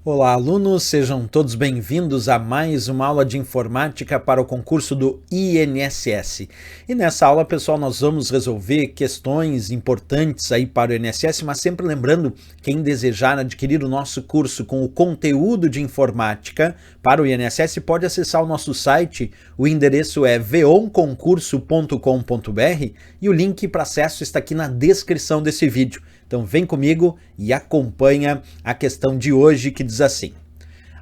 Olá, alunos, sejam todos bem-vindos a mais uma aula de informática para o concurso do INSS. E nessa aula, pessoal, nós vamos resolver questões importantes aí para o INSS, mas sempre lembrando, quem desejar adquirir o nosso curso com o conteúdo de informática para o INSS pode acessar o nosso site, o endereço é veonconcurso.com.br e o link para acesso está aqui na descrição desse vídeo. Então vem comigo e acompanha a questão de hoje que diz assim: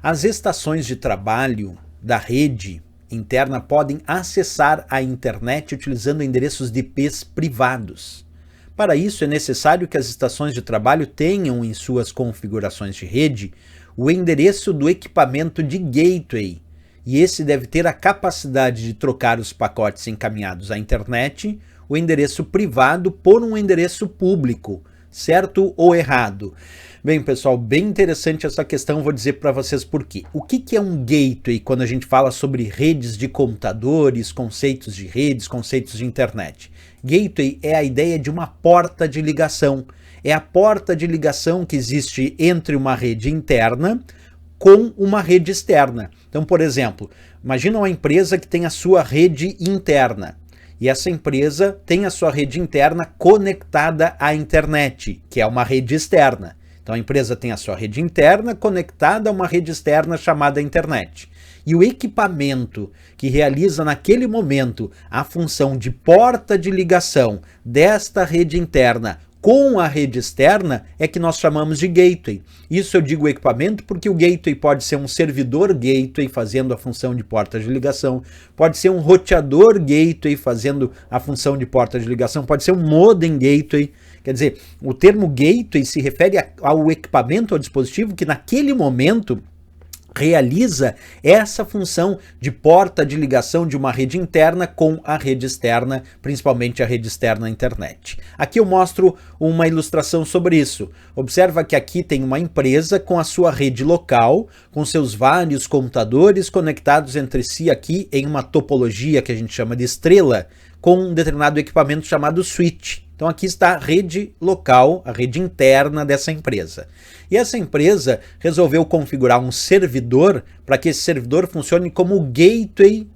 as estações de trabalho da rede interna podem acessar a internet utilizando endereços de IPs privados. Para isso é necessário que as estações de trabalho tenham em suas configurações de rede o endereço do equipamento de gateway, e esse deve ter a capacidade de trocar os pacotes encaminhados à internet, o endereço privado por um endereço público. Certo ou errado? Bem, pessoal, bem interessante essa questão, vou dizer para vocês por quê. O que é um gateway quando a gente fala sobre redes de computadores, conceitos de redes, conceitos de internet? Gateway é a ideia de uma porta de ligação. É a porta de ligação que existe entre uma rede interna com uma rede externa. Então, por exemplo, imagina uma empresa que tem a sua rede interna. E essa empresa tem a sua rede interna conectada à internet, que é uma rede externa. Então a empresa tem a sua rede interna conectada a uma rede externa chamada internet. E o equipamento que realiza naquele momento a função de porta de ligação desta rede interna com a rede externa é que nós chamamos de gateway. Isso eu digo equipamento porque o gateway pode ser um servidor gateway fazendo a função de porta de ligação, pode ser um roteador gateway fazendo a função de porta de ligação, pode ser um modem gateway. Quer dizer, o termo gateway se refere ao equipamento, ao dispositivo que naquele momento realiza essa função de porta de ligação de uma rede interna com a rede externa, principalmente a rede externa internet. Aqui eu mostro uma ilustração sobre isso. Observa que aqui tem uma empresa com a sua rede local, com seus vários computadores conectados entre si aqui em uma topologia que a gente chama de estrela, com um determinado equipamento chamado switch. Então aqui está a rede local, a rede interna dessa empresa. E essa empresa resolveu configurar um servidor para que esse servidor funcione como o gateway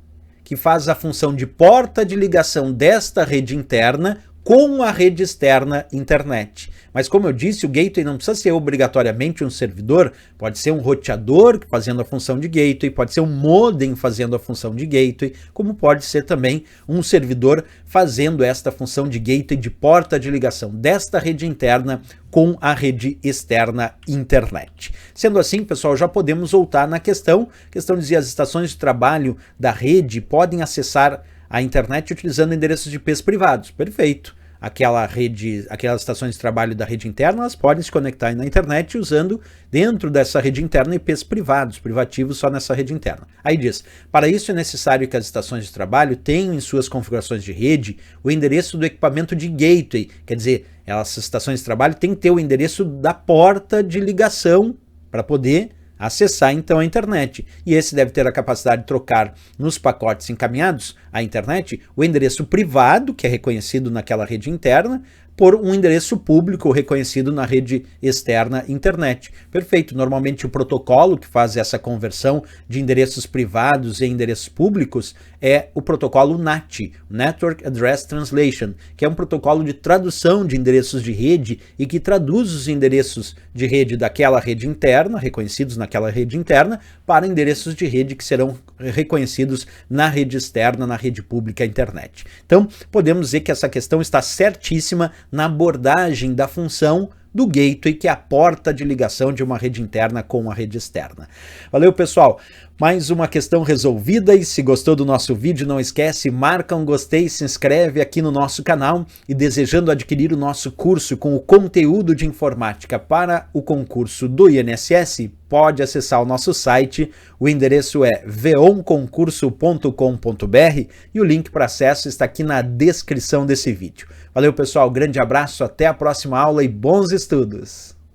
que faz a função de porta de ligação desta rede interna com a rede externa internet. Mas como eu disse, o gateway não precisa ser obrigatoriamente um servidor, pode ser um roteador fazendo a função de gateway, pode ser um modem fazendo a função de gateway, como pode ser também um servidor fazendo esta função de gateway de porta de ligação desta rede interna com a rede externa internet. Sendo assim, pessoal, já podemos voltar na questão. A questão dizia: as estações de trabalho da rede podem acessar a internet utilizando endereços de IPs privados. Perfeito. Aquelas estações de trabalho da rede interna, elas podem se conectar na internet usando dentro dessa rede interna IPs privados, privativos só nessa rede interna. Aí diz: para isso é necessário que as estações de trabalho tenham em suas configurações de rede o endereço do equipamento de gateway, quer dizer, essas estações de trabalho têm que ter o endereço da porta de ligação para poder acessar então a internet, e esse deve ter a capacidade de trocar nos pacotes encaminhados à internet o endereço privado, que é reconhecido naquela rede interna, por um endereço público reconhecido na rede externa internet. Perfeito. Normalmente o protocolo que faz essa conversão de endereços privados e endereços públicos é o protocolo NAT, Network Address Translation, que é um protocolo de tradução de endereços de rede e que traduz os endereços de rede daquela rede interna, reconhecidos naquela rede interna, para endereços de rede que serão reconhecidos na rede externa, na rede pública internet. Então, podemos dizer que essa questão está certíssima na abordagem da função do gateway, que é a porta de ligação de uma rede interna com a rede externa. Valeu, pessoal! Mais uma questão resolvida, e se gostou do nosso vídeo, não esquece, marca um gostei, se inscreve aqui no nosso canal, e desejando adquirir o nosso curso com o conteúdo de informática para o concurso do INSS, pode acessar o nosso site, o endereço é veonconcurso.com.br e o link para acesso está aqui na descrição desse vídeo. Valeu, pessoal, grande abraço, até a próxima aula e bons estudos!